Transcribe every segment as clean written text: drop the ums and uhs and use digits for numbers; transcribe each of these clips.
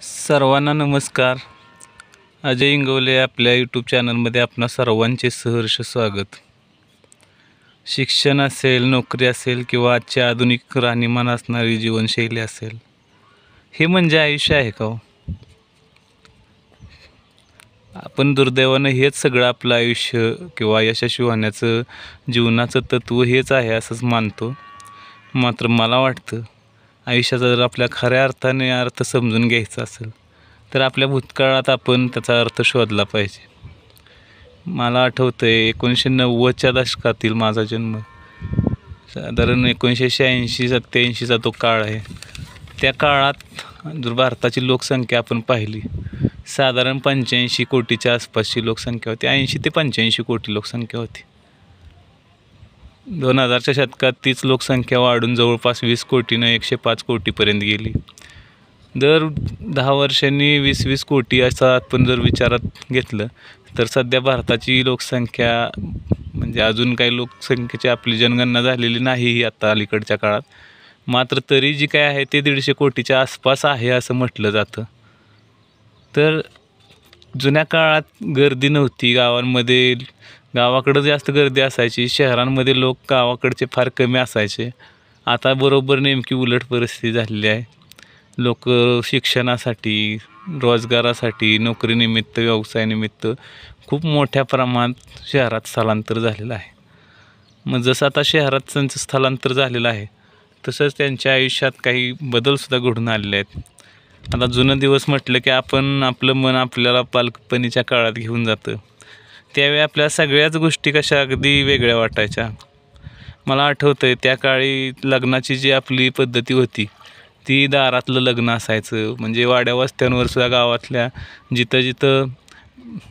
सर्वांना नमस्कार. अजय इंगवले आपल्या यूट्यूब चॅनलमध्ये आपणा सर्वांचे सहर्ष स्वागत. शिक्षण असेल, नोकरी असेल किंवा आजची आधुनिक राहणीमान असणारी जीवनशैली असेल, हे म्हणजे आयुष्य आहे का हो? आपण दुर्दैवानं हेच सगळं आपलं आयुष्य किंवा यशस्वी होण्याचं जीवनाचं तत्त्व हेच आहे असंच मानतो. मात्र मला वाटतं आयुष्याचा जर आपल्या खऱ्या अर्थाने अर्थ समजून घ्यायचा असेल तर आपल्या भूतकाळात आपण त्याचा अर्थ शोधला पाहिजे. मला आठवतं आहे 1990च्या दशकातील माझा जन्म, साधारण 1986-87चा तो काळ आहे. त्या काळात जर भारताची लोकसंख्या आपण पाहिली, साधारण 85 कोटीच्या आसपासची लोकसंख्या होती. 80 ते 85 कोटी लोकसंख्या होती. 2000च्या शतकात तीच लोकसंख्या वाढून जवळपास 20 कोटीनं 105 कोटीपर्यंत गेली. दर 10 वर्षांनी 20-20 कोटी असं आपण जर विचारात घेतलं तर सध्या भारताची लोकसंख्या म्हणजे अजून काही लोकसंख्येची आपली जनगणना झालेली नाही आता अलीकडच्या काळात, मात्र तरी जी काय आहे ते 150 कोटीच्या आसपास आहे असं म्हटलं जातं. तर जुन्या काळात गर्दी नव्हती गावांमध्ये, गावाकडं जास्त गर्दी असायची, शहरांमध्ये लोक गावाकडचे फार कमी असायचे. आता बरोबर नेमकी उलट परिस्थिती झालेली आहे. लोक शिक्षणासाठी, रोजगारासाठी, नोकरीनिमित्त, व्यवसायानिमित्त खूप मोठ्या प्रमाणात शहरात स्थलांतर झालेलं आहे. मग जसं आता शहरात त्यांचं स्थलांतर झालेलं आहे तसंच त्यांच्या आयुष्यात काही बदलसुद्धा घडून आलेले आहेत. आता जुनं दिवस म्हटलं की आपलं मन आपल्याला बालपणीच्या काळात घेऊन जातं. त्यावेळी आपल्या सगळ्याच गोष्टी कशा अगदी वेगळ्या वाटायच्या. मला आठवतं आहे त्या काळी लग्नाची जी आपली पद्धती होती ती दारातलं लग्न असायचं. म्हणजे वाड्या वस्त्यांवर सुद्धा गावातल्या जिथं जिथं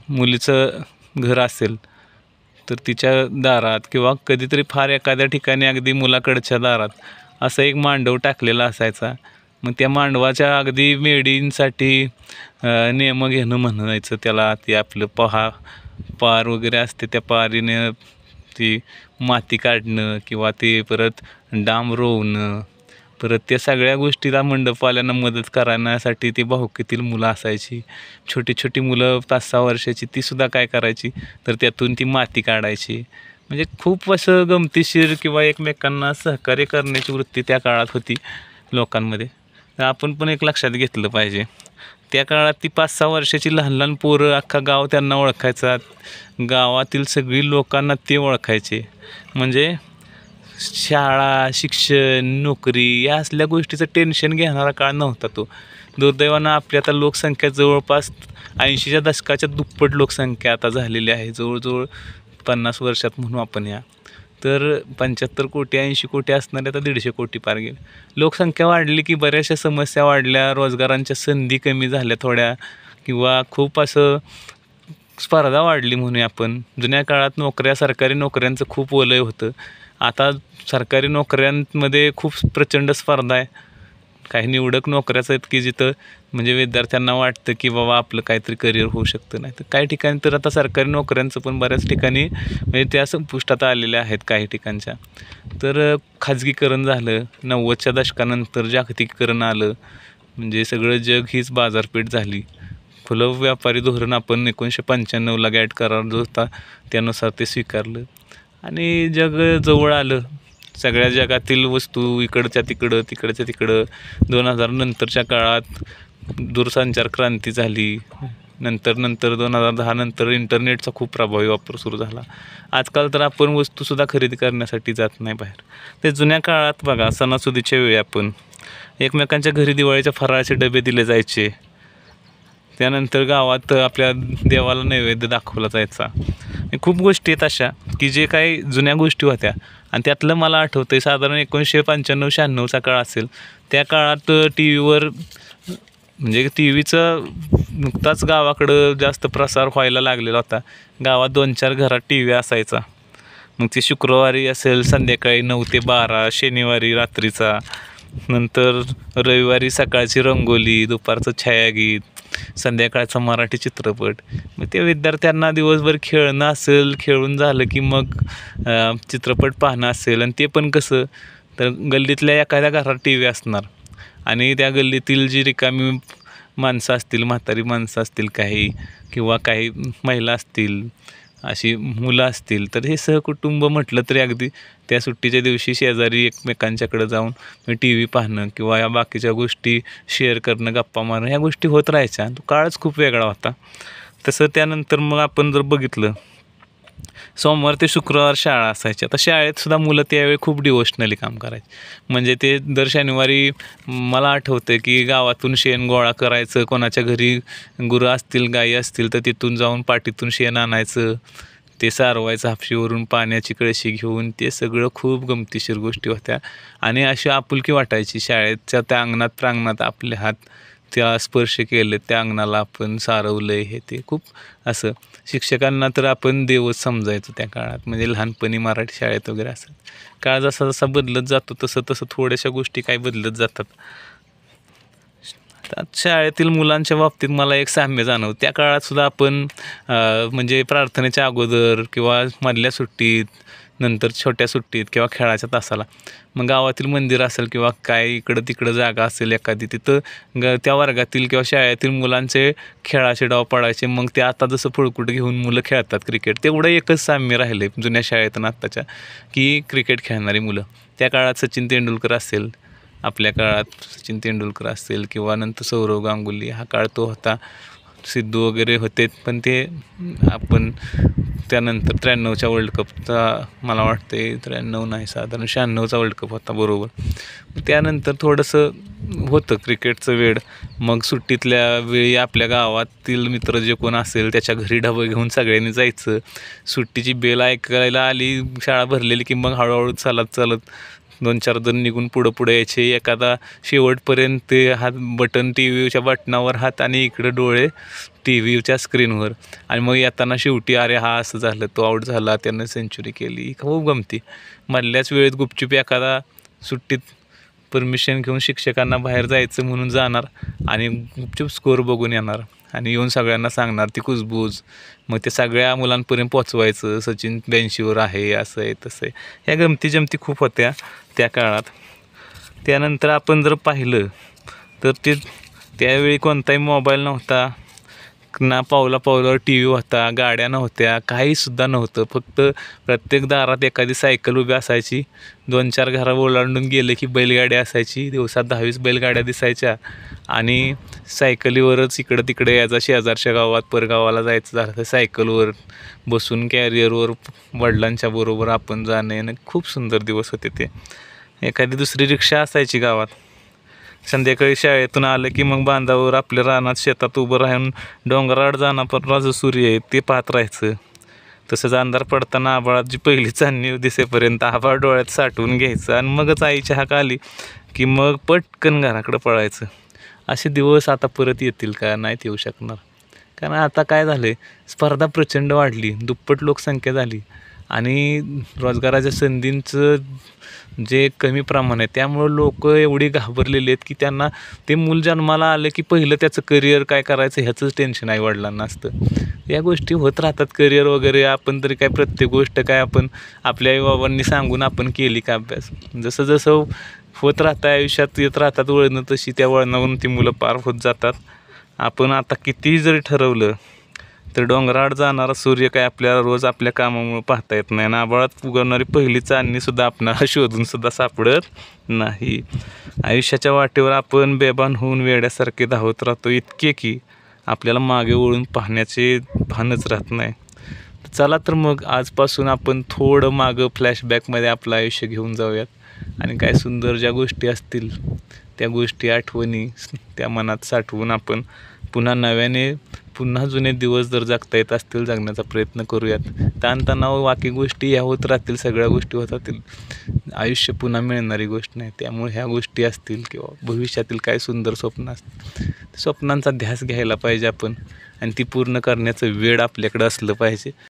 मुलीचं घर असेल तर तिच्या दारात किंवा कधीतरी फार एखाद्या ठिकाणी अगदी मुलाकडच्या दारात असं एक मांडव टाकलेला असायचा. मग त्या मांडवाच्या अगदी मेढींसाठी नियम घेणं म्हणायचं त्याला. ते आपलं पार वगैरे असते, त्या पारीने ती माती काढणं किंवा ते परत डांब रोवणं, परत त्या सगळ्या गोष्टीला मंडपवाल्यांना मदत करण्यासाठी ती भाऊकीतील मुलं असायची. छोटी छोटी मुलं 5-6 वर्षाची तीसुद्धा काय करायची तर त्यातून ती माती काढायची. म्हणजे खूप असं गमतीशीर किंवा एकमेकांना सहकार्य करण्याची वृत्ती त्या काळात होती लोकांमध्ये. तर आपण पण एक लक्षात घेतलं पाहिजे. त्या काळात ती 5-6 वर्षाची लहान लहान पोरं अख्खा गाव त्यांना ओळखायचा, गावातील सगळी लोकांना ते ओळखायचे. म्हणजे शाळा, शिक्षण, नोकरी या असल्या गोष्टीचं टेन्शन घेणारा काळ नव्हता तो. दुर्दैवानं आपली आता लोकसंख्या जवळपास 80च्या दशकाच्या दुप्पट लोकसंख्या आता झालेली आहे. जवळजवळ 50 वर्षात म्हणू आपण या. तर 75 कोटी 80 कोटी असणारे आता 150 कोटी पार गेले. लोकसंख्या वाढली की बऱ्याचशा समस्या वाढल्या, रोजगारांच्या संधी कमी झाल्या थोड्या, किंवा खूप असं स्पर्धा वाढली म्हणूया आपण. जुन्या काळात नोकऱ्या, सरकारी नोकऱ्यांचं खूप वलय होतं. आता सरकारी नोकऱ्यांमध्ये खूप प्रचंड स्पर्धा आहे. काही निवडक नोकऱ्याच आहेत की जिथं म्हणजे विद्यार्थ्यांना वाटतं की बाबा आपलं काहीतरी करिअर होऊ शकतं. नाही तर काही ठिकाणी तर आता सरकारी नोकऱ्यांचं पण बऱ्याच ठिकाणी म्हणजे त्या संपुष्टात आलेल्या आहेत काही ठिकाणच्या. तर खाजगीकरण झालं, 90च्या दशकानंतर जागतिकीकरण आलं, म्हणजे सगळं जग हीच बाजारपेठ झाली. खुलं व्यापारी धोरण आपण 1995ला गॅट करार जो होता त्यानुसार ते स्वीकारलं आणि जग जवळ आलं. सगळ्या जगातील वस्तू इकडच्या तिकडं, तिकडच्या तिकडं. 2000 नंतरच्या काळात दूरसंचार क्रांती झाली. नंतर 2010 नंतर इंटरनेटचा खूप प्रभावी वापर सुरू झाला. आजकाल तर आपण वस्तूसुद्धा खरेदी करण्यासाठी जात नाही बाहेर. ते जुन्या काळात बघा, सणासुदीच्या वेळी आपण एकमेकांच्या घरी दिवाळीच्या फराळाचे डबे दिले जायचे. त्यानंतर गावात आपल्या देवाला नैवेद्य दाखवला जायचा. खूप गोष्टी आहेत अशा की जे काही जुन्या गोष्टी होत्या. आणि त्यातलं मला आठवतं आहे साधारण 1995-96चा काळ असेल. त्या काळात टी व्हीवर म्हणजे टी व्हीचा नुकताच गावाकडं जास्त प्रसार व्हायला लागलेला होता. गावात 2-4 घरात टी व्ही असायचा. मग ते शुक्रवारी असेल संध्याकाळी 9 ते 12, शनिवारी रात्रीचा, नंतर रविवारी सकाळची रंगोली, दुपारचं छायागीत, संध्याकाळचा मराठी चित्रपट. मग ते विद्यार्थ्यांना दिवसभर खेळणं असेल, खेळून झालं की मग चित्रपट पाहणं असेल. आणि ते पण कसं तर गल्लीतल्या एखाद्या घरात टी व्ही असणार आणि त्या गल्लीतील जी रिकामी माणसं असतील, म्हातारी माणसं असतील काही, किंवा काही महिला असतील, अशी मुलं असतील, तर हे सहकुटुंब म्हटलं तरी अगदी त्या सुट्टीच्या दिवशी शेजारी एकमेकांच्याकडे जाऊन टी व्ही पाहणं किंवा या बाकीच्या गोष्टी शेअर करणं, गप्पा मारणं, ह्या गोष्टी होत राहायच्या. तो काळच खूप वेगळा होता. तसं त्यानंतर मग आपण जर बघितलं, सोमवार ते शुक्रवार शाळा असायची. आता शाळेत सुद्धा मुलं त्यावेळी खूप डिवोशनली काम करायचे. म्हणजे ते दर शनिवारी मला आठवतं की गावातून शेण गोळा करायचं, कोणाच्या घरी गुरं असतील, गाई असतील तर तिथून जाऊन पाटीतून शेण आणायचं, ते सारवायचं हापशीवरून पाण्याची कळशी घेऊन. ते सगळं खूप गमतीशीर गोष्टी होत्या आणि अशी आपुलकी वाटायची. शाळेच्या त्या अंगणात प्रांगणात आपले हात त्या स्पर्श केले, त्या अंगणाला आपण सारवलं हे ते खूप असं. शिक्षकांना तर आपण देवच समजायचो त्या काळात, म्हणजे लहानपणी मराठी शाळेत वगैरे असं. काळ जसा जसा बदलत जातो तसं तसं थोड्याशा गोष्टी काही बदलत जातात. शाळेतील मुलांच्या बाबतीत मला एक साम्य जाणवतं. त्या काळात सुद्धा आपण म्हणजे प्रार्थनेच्या अगोदर किंवा मधल्या सुट्टीत, नंतर छोट्या सुट्टीत किंवा खेळाच्या तासाला मग गावातील मंदिर असेल किंवा काय इकडं तिकडं जागा असेल एखादी, तिथं त्या वर्गातील किंवा शाळेतील मुलांचे खेळाचे डाव पडायचे. मग ते आता जसं फळकुट घेऊन मुलं खेळतात क्रिकेट, तेवढं एकच साम्य राहिलं आहे जुन्या शाळेत आणि आत्ताच्या, की क्रिकेट खेळणारी मुलं. त्या काळात सचिन तेंडुलकर असेल, आपल्या काळात सचिन तेंडुलकर असेल किंवा नंतर सौरव गांगुली, हा काळ तो होता. सिद्धू वगैरे होते, पण ते आपण त्यानंतर 93च्या वर्ल्ड कपचा, मला वाटते 93 नाही, साधारण 96चा वर्ल्ड कप होता बरोबर. त्यानंतर थोडंसं होतं क्रिकेटचं वेळ. मग सुट्टीतल्या वेळी आपल्या गावातील मित्र जे कोण असेल त्याच्या घरी डबं घेऊन सगळ्यांनी जायचं. सुट्टीची बेल ऐकायला आली, शाळा भरलेली, की मग हळूहळू चालत चालत 2-4 जण निघून पुढं यायचे. एखादा शेवटपर्यंत ते हात बटन, टी व्हीच्या बटनावर हात आणि इकडं डोळे टी व्हीच्या स्क्रीनवर. आणि मग येताना शेवटी अरे हा असं झालं, तो आऊट झाला, त्यानं सेंचुरी केली, खूप गमती. मधल्याच वेळेत गुपचूप एखादा सुट्टीत परमिशन घेऊन शिक्षकांना बाहेर जायचं म्हणून जाणार आणि गुपचूप स्कोअर बघून येणार आणि येऊन सगळ्यांना सांगणार ती कुजबूज. मग ते सगळ्या मुलांपर्यंत पोचवायचं, सचिन 82वर आहे, असं आहे तसं आहे. ह्या गमती जमती खूप होत्या त्या काळात. त्यानंतर आपण जर पाहिलं तर त्यावेळी कोणताही मोबाईल नव्हता ना, पावलापावलावर टी व्ही होता, गाड्या नव्हत्या, काहीसुद्धा नव्हतं. फक्त प्रत्येक दारात एखादी सायकल उभी असायची. 2-4 घरा ओलांडून गेले की बैलगाडी असायची. दिवसात 10-20 बैलगाड्या दिसायच्या आणि सायकलीवरच इकडं तिकडे यायचा. शेजारच्या गावात परगावाला जायचं झालं तर सायकलवर बसून कॅरियरवर वडिलांच्या बरोबर आपण जाणे. खूप सुंदर दिवस होते ते. एखादी दुसरी रिक्षा असायची गावात. संध्याकाळी शाळेतून आलं की मग बांधावर आपल्या रानात शेतात उभं राहून डोंगराळ जाणारा जो सूर्य आहे ते पाहत राहायचं. तसंच अंधार पडताना आभाळाची पहिली चांदणी दिसेपर्यंत आभाळ डोळ्यात साठवून घ्यायचं आणि मगच आईची हाक आली की मग पटकन घराकडं पळायचं. असे दिवस आता परत येतील का? नाहीत येऊ शकणार. कारण आता काय झालं आहे, स्पर्धा प्रचंड वाढली, दुप्पट लोकसंख्या झाली आणि रोजगाराच्या संधींचं जे कमी प्रमाण आहे त्यामुळं लोक एवढी घाबरलेली आहेत की त्यांना ते मूल जन्माला आलं की पहिलं त्याचं करिअर काय करायचं ह्याचंच टेन्शन आई वडिलांना असतं. या गोष्टी होत राहतात, करिअर वगैरे. आपण तरी काय प्रत्येक गोष्ट काय आपण आपल्या आईबाबांनी सांगून आपण केली का अभ्यास? जसं जसं होत राहतं आयुष्यात, येत राहतात वळणं, तशी त्या वळणावरून ती मुलं पार होत जातात. आपण आता कितीही जरी ठरवलं तर डोंगराळ जाणारा सूर्य काय आपल्याला रोज आपल्या कामामुळे पाहता येत नाही आणि आभाळात उगवणारी पहिली चांदणीसुद्धा आपणाला शोधूनसुद्धा सापडत नाही. आयुष्याच्या वाटेवर आपण बेभान होऊन वेड्यासारखे धावत राहतो, इतके की आपल्याला मागे वळून पाहण्याचे भानच राहत नाही. चला तर मग आजपासून आपण थोडं मागं फ्लॅशबॅकमध्ये आपलं आयुष्य घेऊन जाऊयात आणि काय सुंदर ज्या गोष्टी असतील त्या गोष्टी, आठवणी त्या मनात साठवून आपण पुन्हा नव्याने पुन्हा जुने दिवस जर जगता येत असतील जगण्याचा प्रयत्न करूयात. ताणतणाव बाकी गोष्टी ह्या होत राहतील, सगळ्या गोष्टी होत राहतील. आयुष्य पुन्हा मिळणारी गोष्ट नाही. त्यामुळे ह्या गोष्टी असतील किंवा भविष्यातील काय सुंदर स्वप्न असतील, स्वप्नांचा ध्यास घ्यायला पाहिजे आपण आणि ती पूर्ण करण्याचं वेळ आपल्याकडं असलं पाहिजे.